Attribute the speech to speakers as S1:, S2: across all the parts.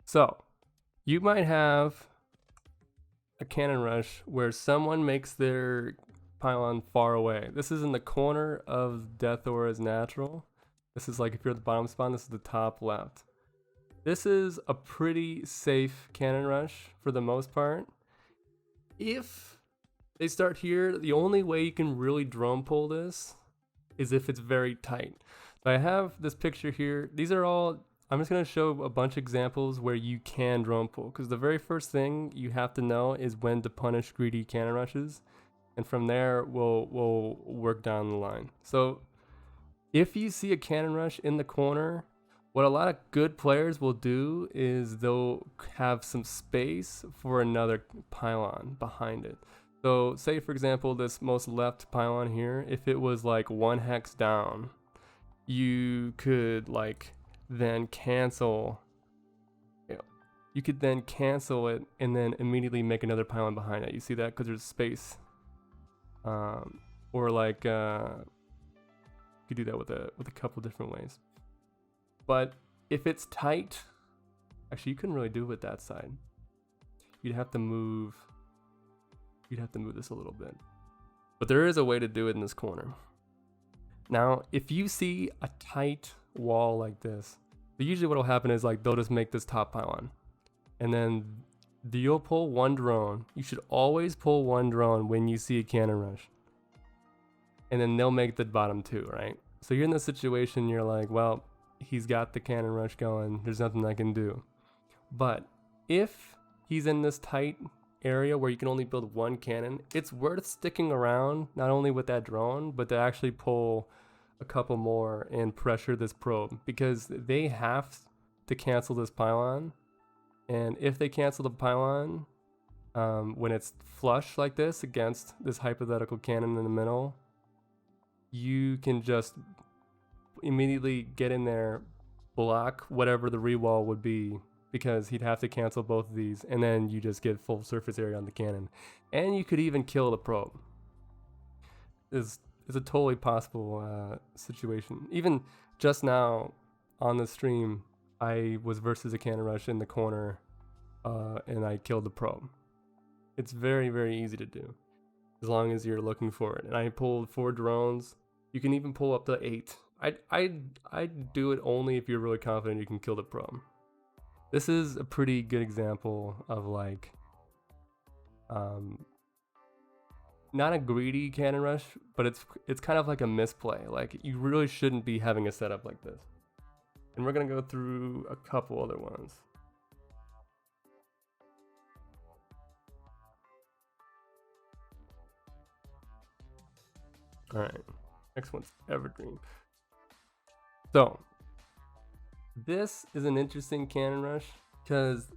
S1: So you might have a cannon rush where someone makes their pylon far away. This is in the corner of Death Aura's natural. This is like if you're at the bottom spawn, this is the top left. This is a pretty safe cannon rush for the most part. If they start here, the only way you can really drone pull this is if it's very tight. So I have this picture here. These are all, I'm just gonna show a bunch of examples where you can drone pull, because the very first thing you have to know is when to punish greedy cannon rushes. And from there, we'll work down the line. So if you see a cannon rush in the corner, what a lot of good players will do is they'll have some space for another pylon behind it. So say for example, this most left pylon here, if it was like 1 hex down, you could like then cancel, you could then cancel it and then immediately make another pylon behind it. You see that? Because there's space. Or like you could do that with a couple different ways. But if it's tight, actually you couldn't really do it with that side. You'd have to move this a little bit. But there is a way to do it in this corner. Now, if you see a tight wall like this, usually what will happen is like they'll just make this top pylon. And then you'll pull one drone. You should always pull one drone when you see a cannon rush. And then they'll make the bottom two, right? So you're in this situation, you're like, well, he's got the cannon rush going, there's nothing I can do. But if he's in this tight area where you can only build one cannon, it's worth sticking around, not only with that drone, but to actually pull a couple more and pressure this probe, because they have to cancel this pylon. And if they cancel the pylon when it's flush like this against this hypothetical cannon in the middle, you can just immediately get in there, block whatever the rewall would be, because he'd have to cancel both of these, and then you just get full surface area on the cannon. And you could even kill the probe. It's a totally possible situation. Even just now on the stream, I was versus a cannon rush in the corner, and I killed the probe. It's very, very easy to do, as long as you're looking for it. And I pulled 4 drones. You can even pull up to 8. I'd do it only if you're really confident you can kill the probe. This is a pretty good example of like, not a greedy cannon rush, but it's kind of like a misplay. Like you really shouldn't be having a setup like this. And we're gonna go through a couple other ones. All right, next one's Evergreen. So this is an interesting cannon rush because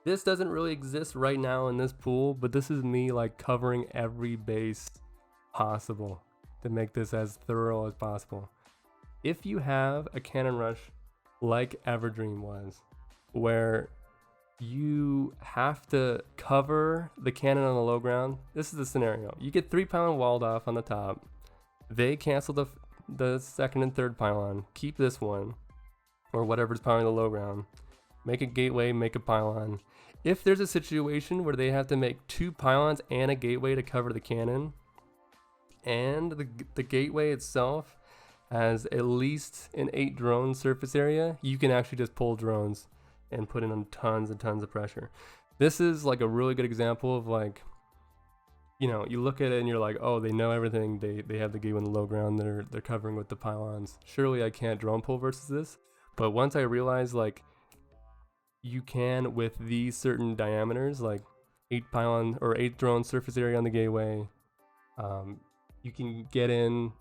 S1: this doesn't really exist right now in this pool, but this is me like covering every base possible to make this as thorough as possible. If you have a cannon rush like Everdream was, where you have to cover the cannon on the low ground, this is the scenario. You get 3 pylon walled off on the top. They cancel the second and third pylon, keep this one, or whatever's powering the low ground, make a gateway, make a pylon. If there's a situation where they have to make 2 pylons and a gateway to cover the cannon, and the gateway itself has at least an 8 drone surface area, you can actually just pull drones and put in tons and tons of pressure. This is like a really good example of like, you know, you look at it and you're like, oh, they know everything. They have the gateway in the low ground. They're covering with the pylons. Surely I can't drone pull versus this. But once I realized like you can with these certain diameters, like 8 pylon or 8 drone surface area on the gateway, you can get in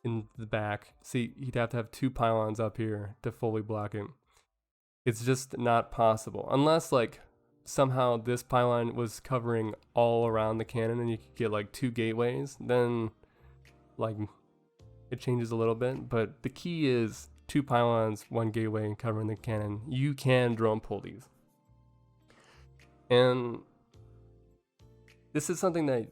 S1: the back. See, you'd have to have 2 pylons up here to fully block it. It's just not possible unless like somehow this pylon was covering all around the cannon and you could get like 2 gateways, then like it changes a little bit. But the key is 2 pylons, 1 gateway covering the cannon. You can drone pull these. And this is something that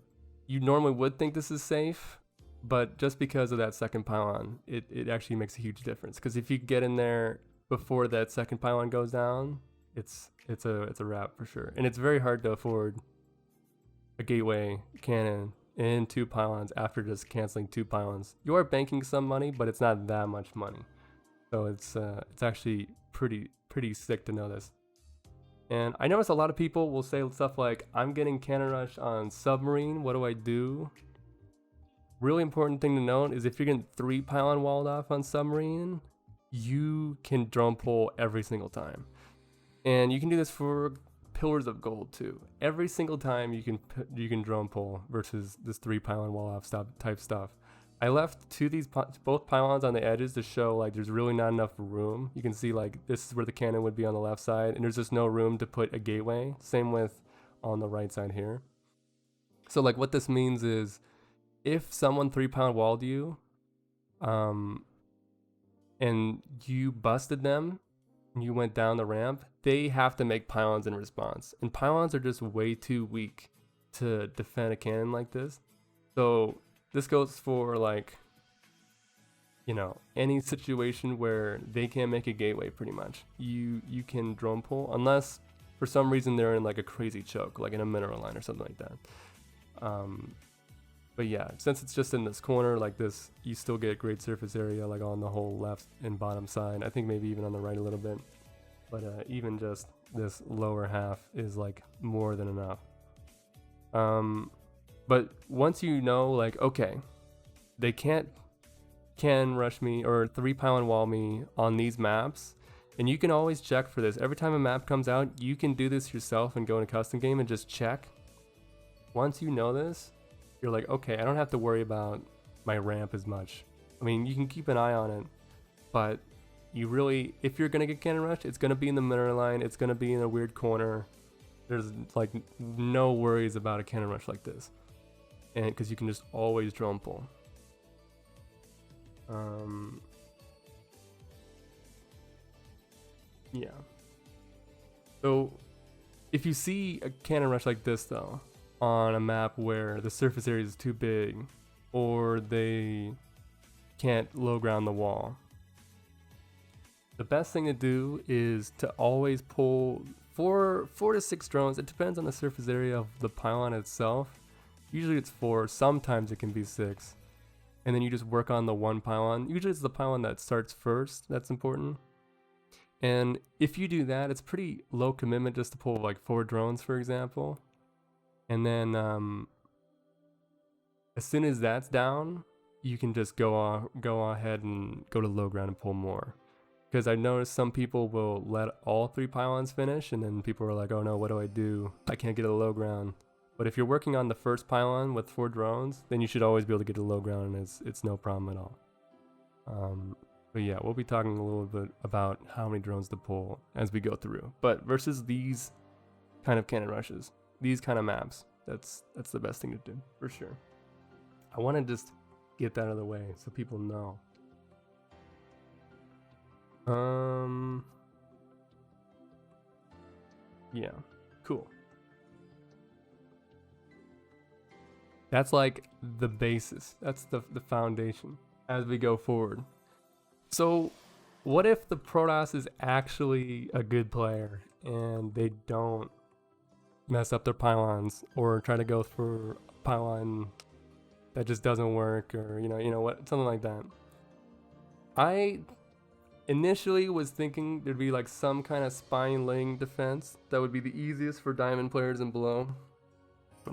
S1: you normally would think this is safe, but just because of that second pylon, it actually makes a huge difference. Because if you get in there before that second pylon goes down, it's a wrap for sure. And it's very hard to afford a gateway cannon and 2 pylons after just canceling 2 pylons. You are banking some money, but it's not that much money. So it's actually pretty sick to know this. And I notice a lot of people will say stuff like, I'm getting cannon rush on submarine, what do I do? Really important thing to note is if you're getting 3 pylon walled off on submarine, you can drone pull every single time. And you can do this for pillars of gold too. Every single time you can drone pull versus this 3 pylon wall off type stuff. I left both pylons on the edges to show like there's really not enough room. You can see like this is where the cannon would be on the left side, and there's just no room to put a gateway. Same with on the right side here. So like what this means is if someone 3 pylon walled you, and you busted them, and you went down the ramp, they have to make pylons in response. And pylons are just way too weak to defend a cannon like this. So this goes for like, you know, any situation where they can't make a gateway pretty much. You can drone pull unless for some reason they're in like a crazy choke, like in a mineral line or something like that. But yeah, since it's just in this corner like this, you still get great surface area like on the whole left and bottom side. I think maybe even on the right a little bit. But even just this lower half is like more than enough. But once you know like, okay, they can't rush me or 3 pylon wall me on these maps. And you can always check for this. Every time a map comes out, you can do this yourself and go in a custom game and just check. Once you know this, you're like, okay, I don't have to worry about my ramp as much. I mean, you can keep an eye on it, but you really, if you're gonna get cannon rushed, it's gonna be in the mineral line, it's gonna be in a weird corner. There's like no worries about a cannon rush like this. And because you can just always drone pull. Yeah. So if you see a cannon rush like this though, on a map where the surface area is too big or they can't low ground the wall, the best thing to do is to always pull 4 to 6 drones. It depends on the surface area of the pylon itself. Usually it's 4, sometimes it can be 6. And then you just work on the 1 pylon. Usually it's the pylon that starts first that's important. And if you do that, it's pretty low commitment just to pull like 4 drones, for example. And then as soon as that's down, you can just go ahead and go to low ground and pull more. Because I've noticed some people will let all 3 pylons finish, and then people are like, oh no, what do I do? I can't get a low ground. But if you're working on the first pylon with 4 drones, then you should always be able to get a low ground, and it's no problem at all. But yeah, we'll be talking a little bit about how many drones to pull as we go through. But versus these kind of cannon rushes, these kind of maps, that's the best thing to do, for sure. I want to just get that out of the way so people know. Yeah, cool. That's like the basis. That's the foundation as we go forward. So what if the Protoss is actually a good player and they don't mess up their pylons or try to go for a pylon that just doesn't work, or you know what, something like that? I initially was thinking there'd be like some kind of spine laying defense that would be the easiest for diamond players and below.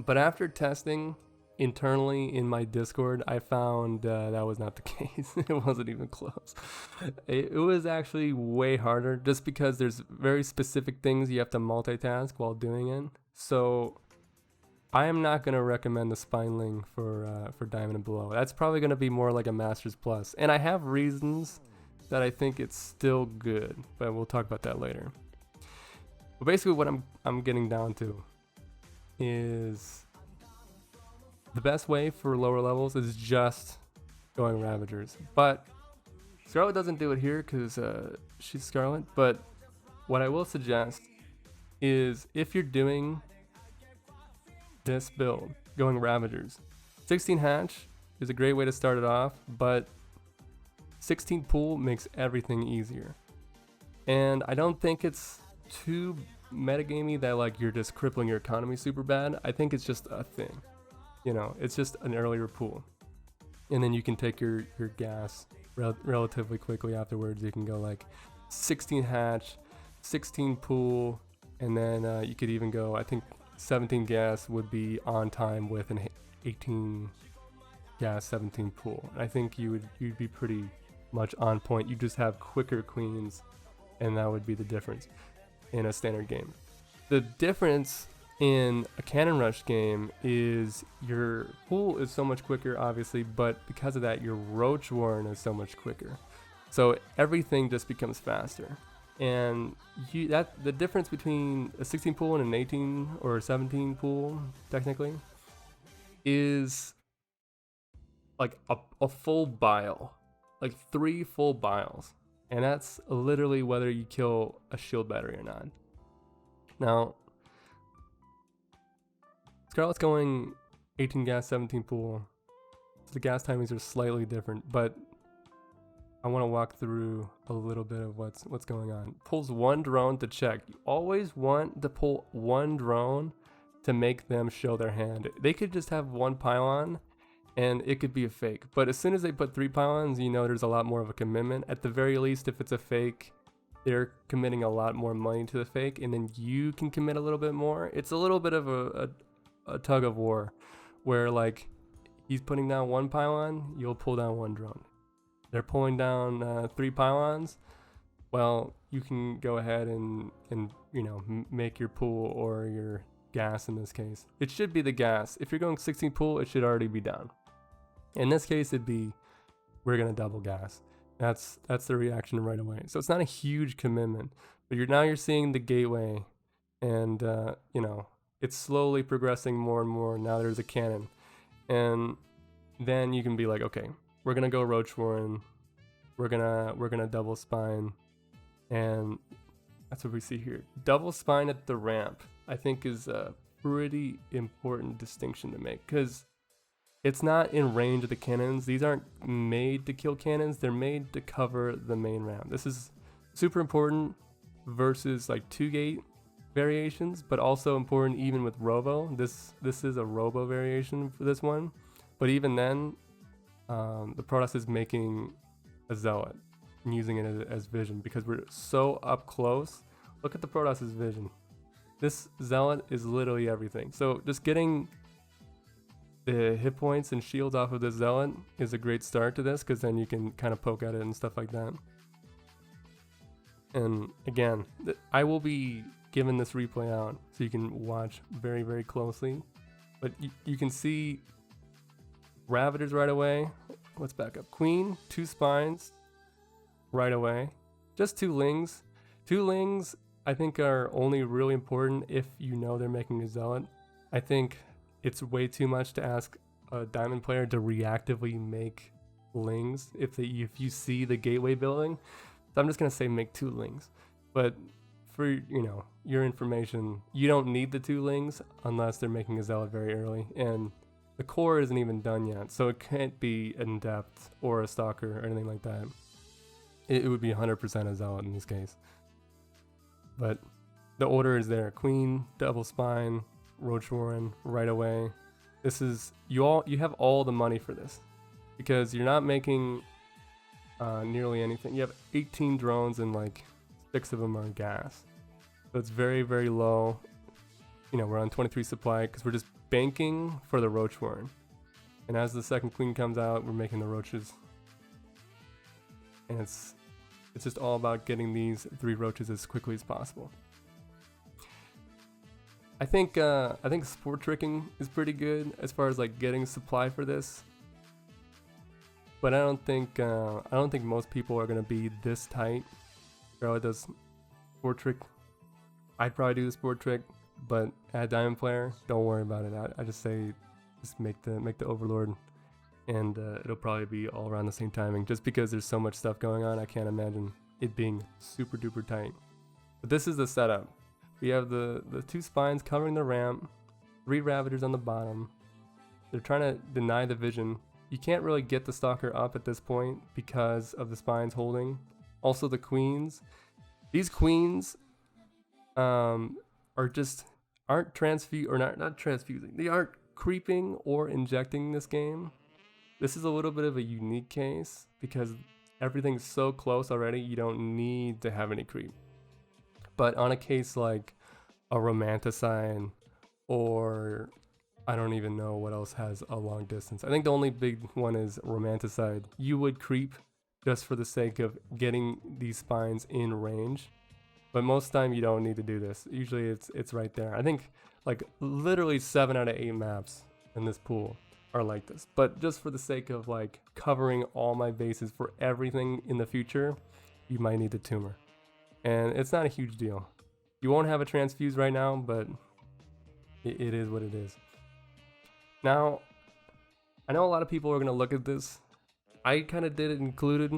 S1: But after testing internally in my Discord, I found that was not the case. It wasn't even close. It was actually way harder just because there's very specific things you have to multitask while doing it. So I am not going to recommend the Spineling for Diamond and below. That's probably going to be more like a Masters Plus. And I have reasons that I think it's still good, but we'll talk about that later. But basically what I'm getting down to is the best way for lower levels is just going Ravagers. But Scarlett doesn't do it here because she's Scarlett. But what I will suggest is if you're doing this build, going Ravagers, 16 hatch is a great way to start it off, but 16 pool makes everything easier. And I don't think it's too metagamey that like you're just crippling your economy super bad. I think it's just a thing. You know, it's just an earlier pool. And then you can take your gas relatively quickly afterwards. You can go like 16 hatch, 16 pool, and then you could even go, I think 17 gas would be on time with an 18 gas, 17 pool. I think you'd be pretty much on point. You just have quicker queens, and that would be the difference in a standard game. The difference in a cannon rush game is your pool is so much quicker, obviously, but because of that, your roach warren is so much quicker. So everything just becomes faster. And the difference between a 16 pool and an 18 or a 17 pool, technically, is like a full bile, like 3 full biles. And that's literally whether you kill a shield battery or not. Now, Scarlett's going 18 gas, 17 pool. So the gas timings are slightly different, but I want to walk through a little bit of what's going on. Pulls 1 drone to check. You always want to pull 1 drone to make them show their hand. They could just have 1 pylon and it could be a fake. But as soon as they put 3 pylons, you know there's a lot more of a commitment. At the very least, if it's a fake, they're committing a lot more money to the fake, and then you can commit a little bit more. It's a little bit of a tug of war, where like he's putting down 1 pylon, you'll pull down 1 drone. They're pulling down 3 pylons. Well, you can go ahead and you know, make your pool or your gas in this case. It should be the gas. If you're going 16 pool, it should already be down. In this case, it'd be we're gonna double gas. That's the reaction right away. So it's not a huge commitment, but you're seeing the gateway, and you know, it's slowly progressing more and more. Now there's a cannon, and then you can be like, okay, we're gonna go roach warren, we're gonna double spine, and that's what we see here. Double spine at the ramp, I think, is a pretty important distinction to make, because it's not in range of the cannons. These aren't made to kill cannons, they're made to cover the main ramp. This is super important versus like 2-gate variations, but also important even with robo. This is a robo variation for this one, but even then the Protoss is making a zealot and using it as vision because we're so up close. Look at the Protoss's vision. This zealot is literally everything. So just getting the hit points and shields off of this zealot is a great start to this, because then you can kind of poke at it and stuff like that. And again, I will be giving this replay out so you can watch very, very closely. But you can see Ravagers right away. Let's back up. Queen, 2 spines right away. Just 2 lings. 2 lings I think are only really important if you know they're making a zealot. I think it's way too much to ask a diamond player to reactively make lings if you see the gateway building. So I'm just gonna say make 2 lings. But for, you know, your information, you don't need the 2 lings unless they're making a zealot very early, and the core isn't even done yet, so it can't be in depth or a stalker or anything like that. It would be 100% a zealot in this case. But the order is there: queen, double spine, roach warren right away. This is you have all the money for this, because you're not making nearly anything. You have 18 drones and like 6 of them are gas, so it's very, very low. You know, we're on 23 supply because we're just banking for the roach warren, and as the second queen comes out, we're making the roaches, and it's just all about getting these 3 roaches as quickly as possible. I think sport tricking is pretty good as far as like getting supply for this, but I don't think most people are gonna be this tight. Scarlett does sport trick. I'd probably do the sport trick, but at diamond player, don't worry about it. I just say just make the overlord, and it'll probably be all around the same timing. Just because there's so much stuff going on, I can't imagine it being super duper tight. But this is the setup. We have the 2 spines covering the ramp, 3 Ravagers on the bottom. They're trying to deny the vision. You can't really get the stalker up at this point because of the spines holding. Also the queens. These queens aren't transfuse or not transfusing. They aren't creeping or injecting this game. This is a little bit of a unique case because everything's so close already, you don't need to have any creep. But on a case like a romanticide, or I don't even know what else has a long distance. I think the only big one is romanticide. You would creep just for the sake of getting these spines in range. But most time you don't need to do this. Usually it's right there. I think like literally 7 out of 8 maps in this pool are like this. But just for the sake of like covering all my bases for everything in the future, you might need the tumor. And it's not a huge deal. You won't have a transfuse right now, but it is what it is. Now, I know a lot of people are gonna look at this. I kind of did it included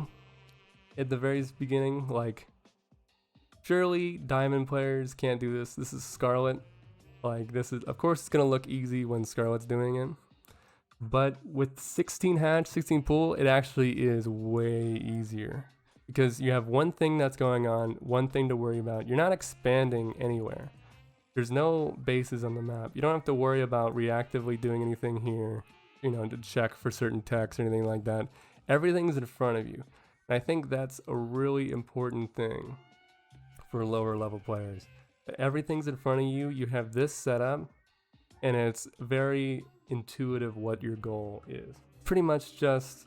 S1: at the very beginning, like, surely diamond players can't do this. This is Scarlet. Like, this is, of course, it's gonna look easy when Scarlet's doing it. But with 16 hatch, 16 pool, it actually is way easier. Because you have one thing that's going on, one thing to worry about. You're not expanding anywhere. There's no bases on the map. You don't have to worry about reactively doing anything here, you know, to check for certain techs or anything like that. Everything's in front of you. And I think that's a really important thing for lower level players. Everything's in front of you. You have this set up, and it's very intuitive what your goal is. Pretty much just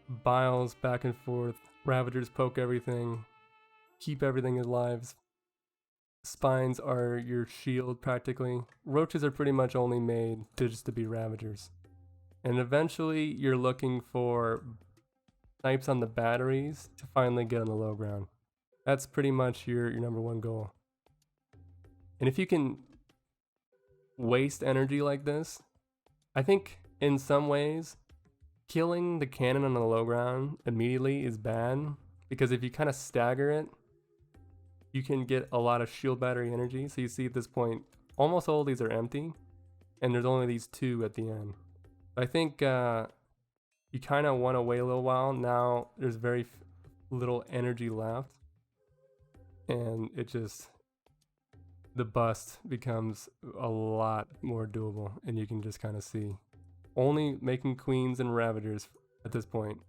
S1: biles back and forth. Ravagers poke everything, keep everything alive. Spines are your shield practically. Roaches are pretty much only made to be Ravagers. And eventually you're looking for snipes on the batteries to finally get on the low ground. That's pretty much your number one goal. And if you can waste energy like this, I think in some ways killing the cannon on the low ground immediately is bad, because if you kind of stagger it, you can get a lot of shield battery energy. So you see at this point, almost all of these are empty, and there's only these 2 at the end. I think you kind of want to wait a little while. Now there's very little energy left, and the bust becomes a lot more doable, and you can just kind of see. Only making queens and ravagers at this point,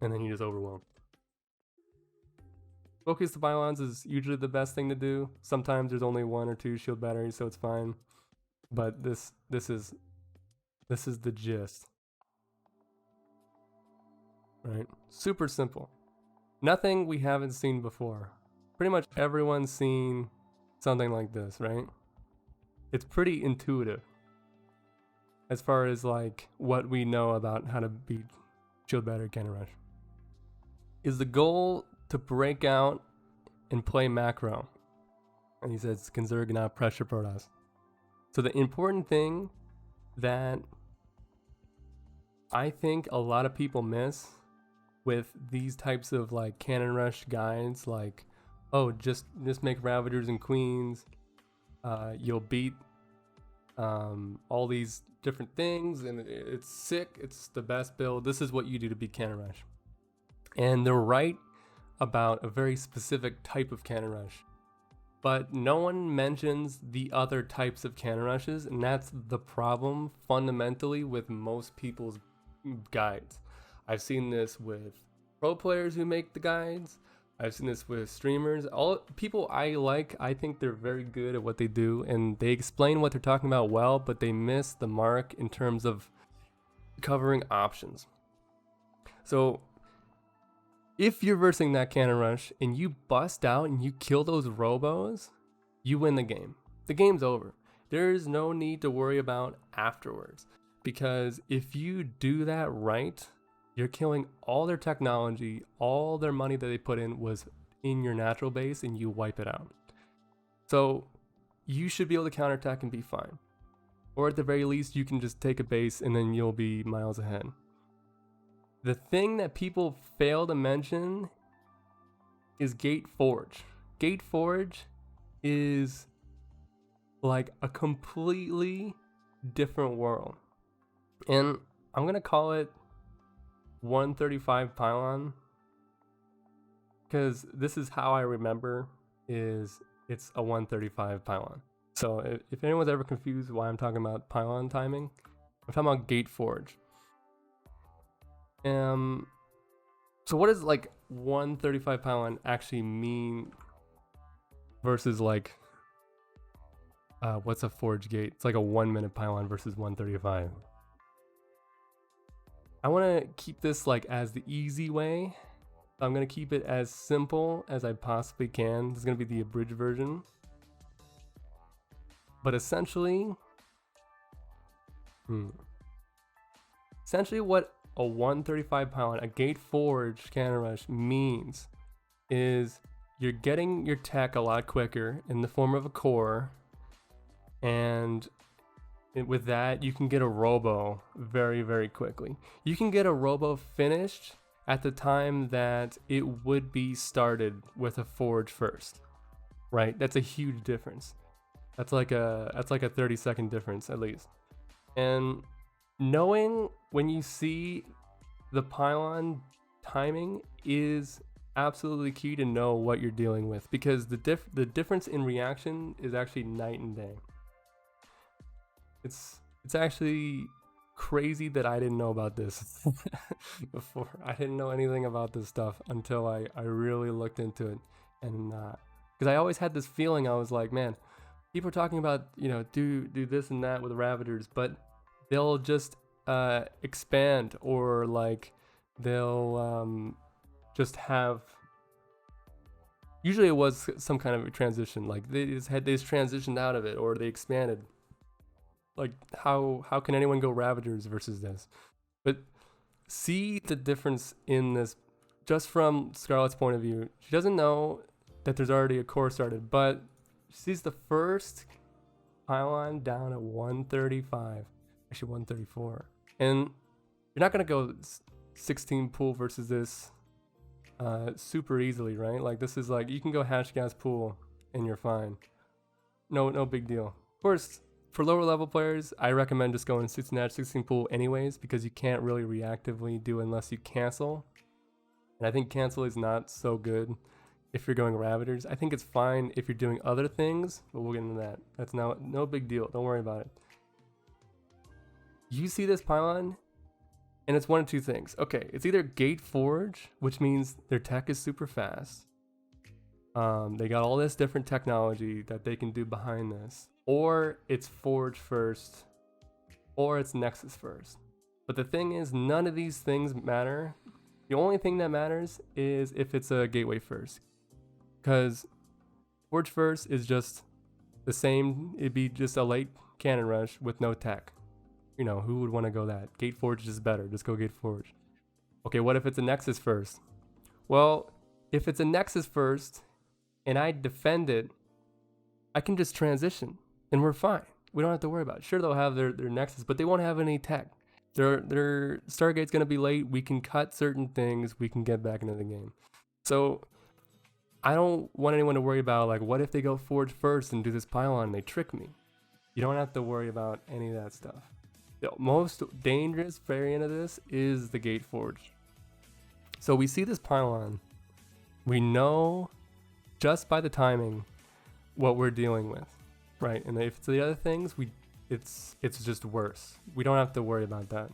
S1: and then you just overwhelm. Focus the pylons is usually the best thing to do. Sometimes there's only 1 or 2 shield batteries, so it's fine. But this is the gist. Right? Super simple. Nothing we haven't seen before. Pretty much everyone's seen something like this, right? It's pretty intuitive as far as like what we know about how to beat shield battery cannon rush. Is the goal to break out and play macro? And he says conserve not pressure Protoss. So the important thing that I think a lot of people miss with these types of like cannon rush guides, like, oh, just make Ravagers and Queens, you'll beat all these different things, and it's sick, it's the best build, this is what you do to beat cannon rush. And they're right about a very specific type of cannon rush, but no one mentions the other types of cannon rushes, and that's the problem fundamentally with most people's guides. I've seen this with pro players who make the guides. I've seen this with streamers. All people I think they're very good at what they do, and they explain what they're talking about well, but they miss the mark in terms of covering options. So if you're versing that cannon rush and you bust out and you kill those robos, you win the game. The game's over. There's no need to worry about afterwards, because if you do that right, you're killing all their technology, all their money that they put in was in your natural base, and you wipe it out. So you should be able to counterattack and be fine. Or at the very least, you can just take a base and then you'll be miles ahead. The thing that people fail to mention is Gate Forge. Gate Forge is like a completely different world. And I'm going to call it 135 pylon. because this is how I remember, is it's a 135 pylon. So if anyone's ever confused why I'm talking about pylon timing, I'm talking about gate forge. So what does like 135 pylon actually mean versus like what's a forge gate? It's like a 1 minute pylon versus 135. I want to keep this like as the easy way. I'm going to keep it as simple as I possibly can. This is going to be the abridged version. But essentially what a 135 pylon, a gate forge cannon rush means is you're getting your tech a lot quicker in the form of a core, and with that you can get a robo very, very quickly. You can get a robo finished at the time that it would be started with a forge first, right? That's a huge difference. That's like a 30-second difference at least. And knowing when you see the pylon timing is absolutely key to know what you're dealing with, because the difference in reaction is actually night and day. It's actually crazy that I didn't know about this before. I didn't know anything about this stuff until I really looked into it. And because I always had this feeling, I was like, man, people are talking about, you know, do this and that with Ravagers, but they'll just expand, or like they'll just have, usually it was some kind of a transition, like they just transitioned out of it, or they expanded. Like how can anyone go Ravagers versus this? But see the difference in this just from Scarlett's point of view. She doesn't know that there's already a core started, but she sees the first pylon down at 135, actually 134. And you're not gonna go 16 pool versus this super easily, right? Like this is like, you can go hash gas pool and you're fine. No big deal. Of course, for lower level players, I recommend just going 16 hash 16 pool anyways, because you can't really reactively do it unless you cancel. And I think cancel is not so good if you're going Ravagers. I think it's fine if you're doing other things, but we'll get into that. That's no big deal. Don't worry about it. You see this pylon, and it's one of two things. Okay, it's either gate forge, which means their tech is super fast. They got all this different technology that they can do behind this, or it's forge first, or it's nexus first. But the thing is, none of these things matter. The only thing that matters is if it's a gateway first, because forge first is just the same. It'd be just a late cannon rush with no tech. You know, who would want to go that? Gate forge is better. Just go gate forge. Okay, what if it's a nexus first? Well, if it's a nexus first and I defend it, I can just transition and we're fine. We don't have to worry about it. Sure, they'll have their nexus, but they won't have any tech. Their Stargate's going to be late. We can cut certain things. We can get back into the game. So I don't want anyone to worry about, like, what if they go forge first and do this pylon and they trick me? You don't have to worry about any of that stuff. The most dangerous variant of this is the gate forge. So we see this pylon. We know just by the timing what we're dealing with, right? And if it's the other things, it's just worse. We don't have to worry about that.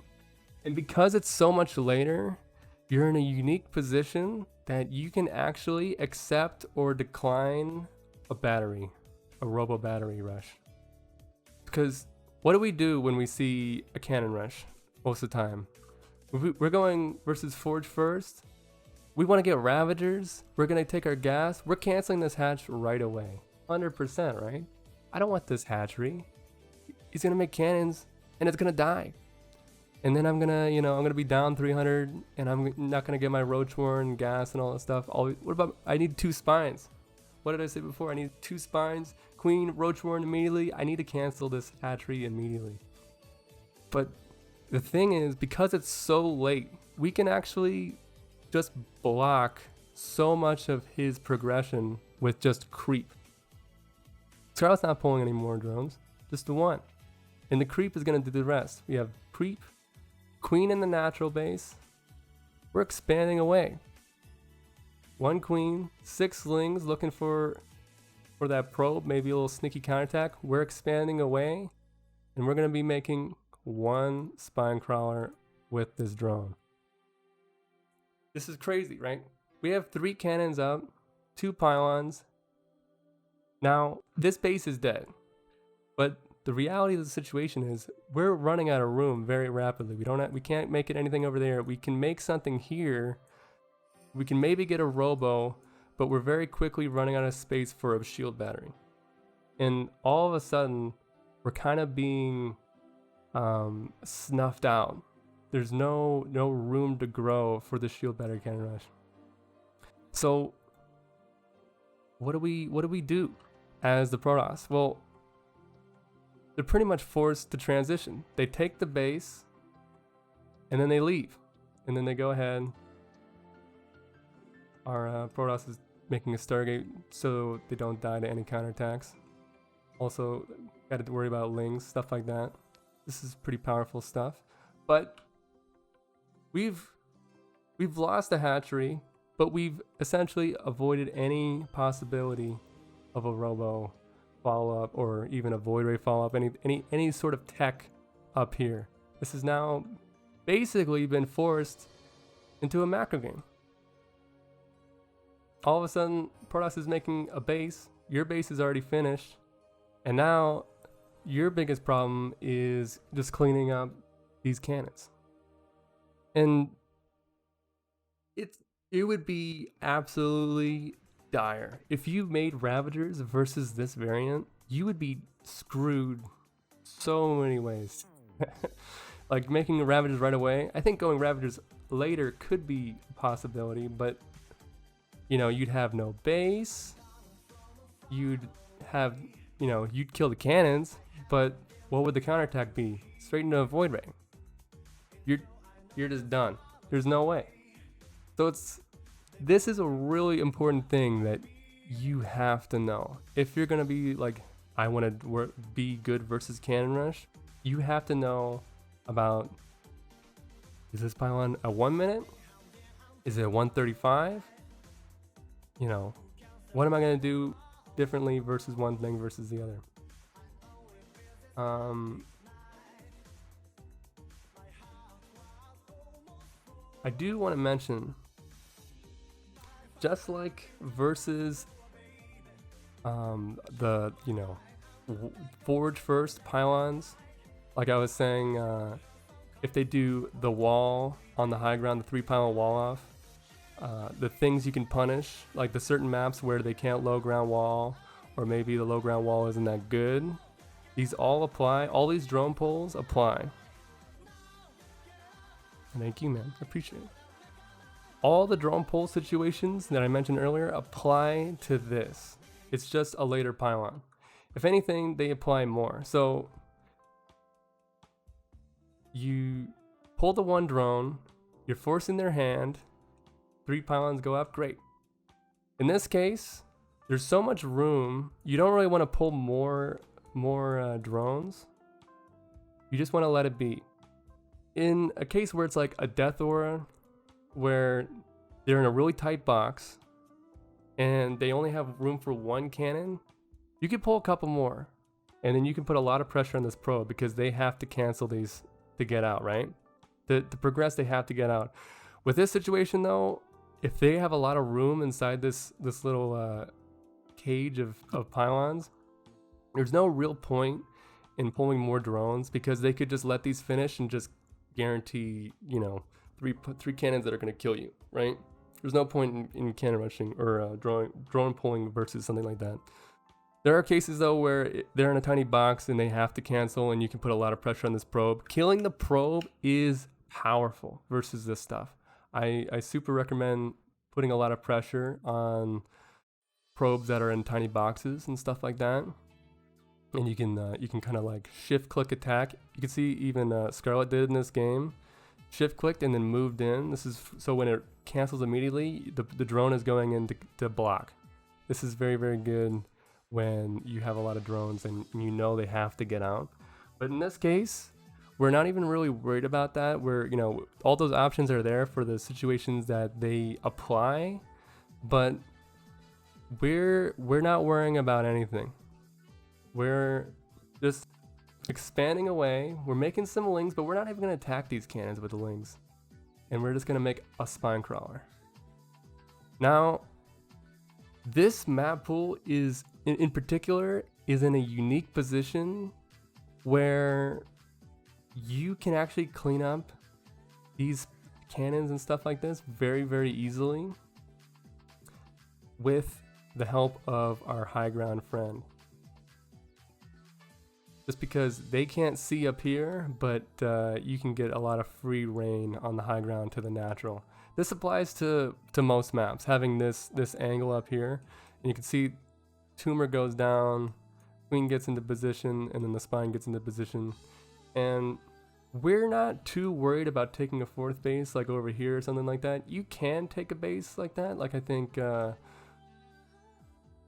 S1: And because it's so much later, you're in a unique position that you can actually accept or decline a robo battery rush. Because what do we do when we see a cannon rush most of the time? We're going versus forge first. We want to get Ravagers. We're going to take our gas. We're canceling this hatch right away. 100%, right? I don't want this hatchery. He's going to make cannons and it's going to die. And then I'm going to be down 300 and I'm not going to get my Roachworn gas and all that stuff. What about, I need 2 spines. What did I say before? I need 2 spines. Queen, Roachworn immediately. I need to cancel this hatchery immediately. But the thing is, because it's so late, we can actually just block so much of his progression with just creep. Scarlett's not pulling any more drones, just the one. And the creep is going to do the rest. We have creep, queen in the natural base. We're expanding away. 1 queen, 6 slings looking for that probe, maybe a little sneaky counterattack. We're expanding away, and we're going to be making 1 spine crawler with this drone. This is crazy, right? We have 3 cannons up, 2 pylons. Now, this base is dead, but the reality of the situation is we're running out of room very rapidly. We can't make it anything over there. We can make something here. We can maybe get a robo, but we're very quickly running out of space for a shield battery. And all of a sudden, we're kind of being snuffed out. There's no room to grow for the shield battery cannon rush. So what do we do as the Protoss? Well, they're pretty much forced to transition. They take the base, and then they leave. And then they go ahead. Our Protoss is making a Stargate so they don't die to any counterattacks. Also, got to worry about Lings, stuff like that. This is pretty powerful stuff. But we've lost the hatchery, but we've essentially avoided any possibility of a robo follow-up or even a void ray follow-up, any sort of tech up here. This has now basically been forced into a macro game. All of a sudden, Protoss is making a base, your base is already finished, and now your biggest problem is just cleaning up these cannons. And it would be absolutely dire. If you made Ravagers versus this variant, you would be screwed so many ways. Like making Ravagers right away, I think going Ravagers later could be a possibility, but you know, you'd have no base, you'd have, you know, you'd kill the cannons, but what would the counterattack be? Straight into a void ray. You're just done. There's no way. So this is a really important thing that you have to know. If you're gonna be like, I want to be good versus cannon rush, you have to know about, is this pylon a 1 minute? Is it a 135? You know, what am I gonna do differently versus one thing versus the other? I do want to mention, just like versus the, you know, forge first pylons, like I was saying, if they do the wall on the high ground, the 3 pylon wall off, the things you can punish, like the certain maps where they can't low ground wall, or maybe the low ground wall isn't that good, these all apply. All these drone pulls apply. Thank you, man. I appreciate it. All the drone pull situations that I mentioned earlier apply to this. It's just a later pylon. If anything, they apply more. So you pull the 1 drone, you're forcing their hand, 3 pylons go up, great. In this case, there's so much room, you don't really want to pull more drones. You just want to let it be. In a case where it's like a death aura, where they're in a really tight box and they only have room for 1 cannon, you can pull a couple more, and then you can put a lot of pressure on this probe because they have to cancel these to get out, right? To progress, they have to get out. With this situation though, if they have a lot of room inside this little cage of pylons, there's no real point in pulling more drones because they could just let these finish and just guarantee, you know, three cannons that are going to kill you, right? There's no point in cannon rushing or drone pulling versus something like that. There are cases though where they're in a tiny box and they have to cancel, and you can put a lot of pressure on this probe. Killing the probe is powerful versus this stuff. I super recommend putting a lot of pressure on probes that are in tiny boxes and stuff like that. And you can kind of like shift click attack. You can see even Scarlett did in this game. Shift clicked and then moved in. This is so when it cancels immediately, the drone is going in to block. This is very, very good when you have a lot of drones and you know they have to get out. But in this case, we're not even really worried about that. We're, you know, all those options are there for the situations that they apply. but we're not worrying about anything. We're just expanding away. We're making some lings, but we're not even going to attack these cannons with the lings. And we're just going to make a spine crawler. Now, this map pool is, in particular, is in a unique position where you can actually clean up these cannons and stuff like this very, very easily with the help of our high ground friend. Just because they can't see up here, but you can get a lot of free reign on the high ground to the natural. This applies to most maps, having this angle up here. And you can see tumor goes down, queen gets into position, and then the spine gets into position. And we're not too worried about taking a fourth base like over here or something like that. You can take a base like that. Like I think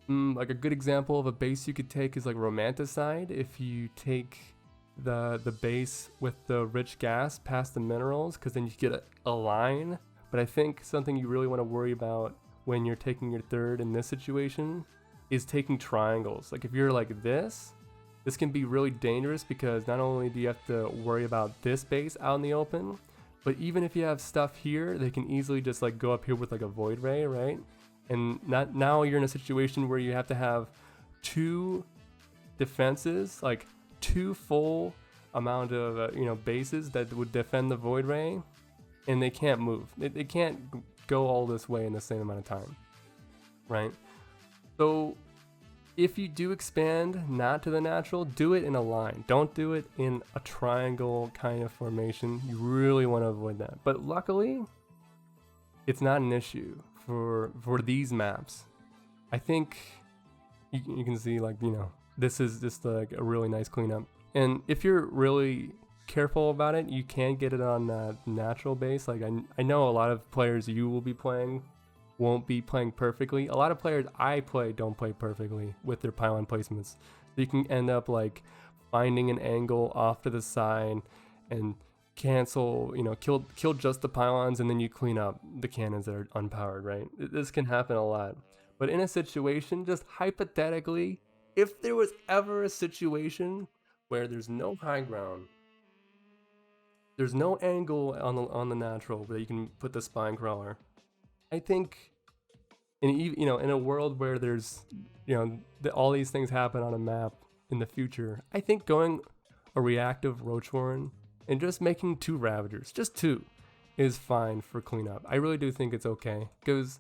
S1: like a good example of a base you could take is like Romanticide. If you take the base with the rich gas past the minerals, because then you get a line. But I think something you really want to worry about when you're taking your third in this situation is taking triangles. Like if you're like this can be really dangerous, because not only do you have to worry about this base out in the open, but even if you have stuff here, they can easily just like go up here with like a void ray, right? And now you're in a situation where you have to have two defenses, like two full amount of bases that would defend the void ray, and they can't move. They can't go all this way in the same amount of time, right? So if you do expand not to the natural, do it in a line. Don't do it in a triangle kind of formation. You really want to avoid that. But luckily, it's not an issue for these maps. I think you can see, like, this is just like a really nice cleanup. And if you're really careful about it, you can get it on natural base. Like I know a lot of players you will be playing won't be playing perfectly. A lot of players I play don't play perfectly with their pylon placements. So you can end up like finding an angle off to the side and cancel, kill just the pylons, and then you clean up the cannons that are unpowered, right? This can happen a lot. But in a situation, just hypothetically, if there was ever a situation where there's no high ground, there's no angle on the natural that you can put the spine crawler, I think in a world where there's all these things happen on a map in the future, I think going a reactive Roach Warren and just making 2 Ravagers, just 2, is fine for cleanup. I really do think it's okay, because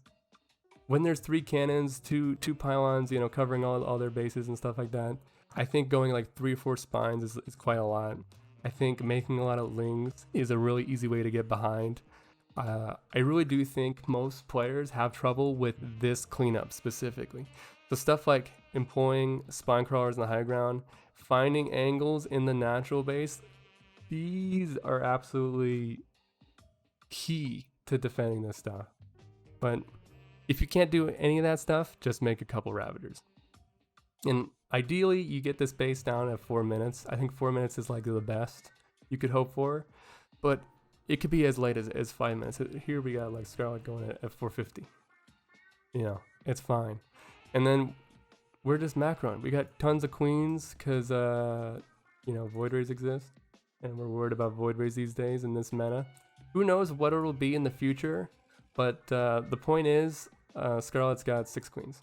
S1: when there's 3 cannons, two pylons, covering all their bases and stuff like that, I think going like 3 or 4 spines is quite a lot. I think making a lot of lings is a really easy way to get behind. I really do think most players have trouble with this cleanup specifically. So stuff like employing spine crawlers in the high ground, finding angles in the natural base, these are absolutely key to defending this stuff. But if you can't do any of that stuff, just make a couple Ravagers. And ideally, you get this base down at 4 minutes. I think 4 minutes is like the best you could hope for. But it could be as late as 5 minutes. Here we got like Scarlett going at 450. It's fine. And then we're just macroing. We got tons of queens because, void rays exist. And we're worried about void rays these days in this meta. Who knows what it'll be in the future. But the point is, Scarlett's got 6 queens.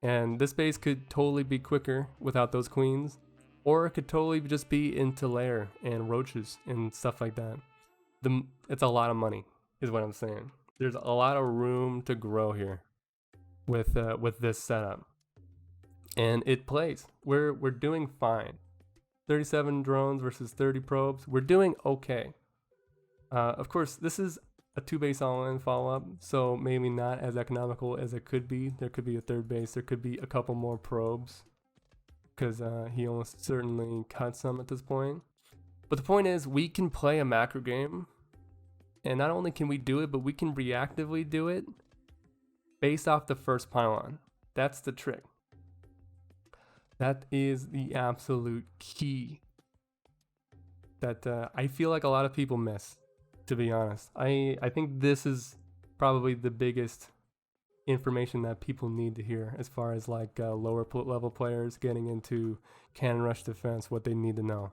S1: And this base could totally be quicker without those queens. Or it could totally just be into lair and roaches and stuff like that. It's a lot of money, is what I'm saying. There's a lot of room to grow here with this setup, and it plays. We're doing fine. 37 drones versus 30 probes. We're doing okay. Of course, this is a 2 base all-in follow-up, so maybe not as economical as it could be. There could be a 3rd base. There could be a couple more probes, because he almost certainly cut some at this point. But the point is, we can play a macro game, and not only can we do it, but we can reactively do it based off the first pylon. That's the trick. That is the absolute key that I feel like a lot of people miss, to be honest. I think this is probably the biggest information that people need to hear as far as like lower level players getting into cannon rush defense, what they need to know.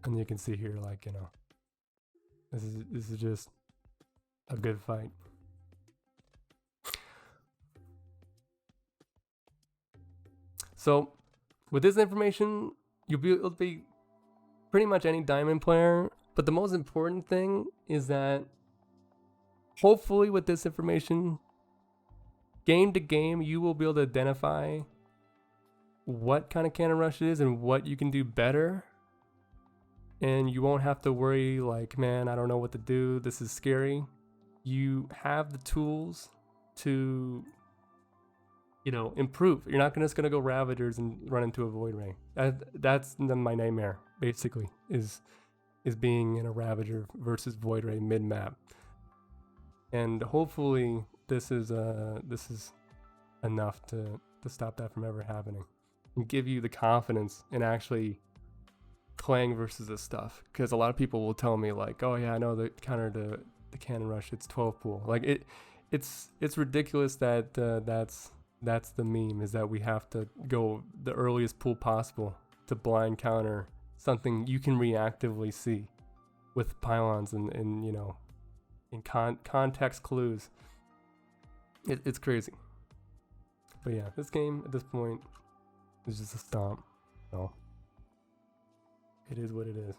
S1: And you can see here, like, you know, this is just a good fight. So with this information, you'll be able to be pretty much any diamond player. But the most important thing is that hopefully with this information, game to game, you will be able to identify what kind of cannon rush it is and what you can do better. And you won't have to worry like, man, I don't know what to do. This is scary. You have the tools to, you know, improve. You're not just gonna go Ravagers and run into a Void Ray. That's my nightmare, basically, is being in a Ravager versus Void Ray mid map. And hopefully this is enough to stop that from ever happening and give you the confidence in actually playing versus this stuff. Because a lot of people will tell me like, oh yeah, I know the counter to the cannon rush, it's 12 pool. Like it's ridiculous that that's the meme, is that we have to go the earliest pool possible to blind counter something you can reactively see with pylons and you know, in context clues. It's crazy. But yeah, this game at this point is just a stomp. So it is what it is.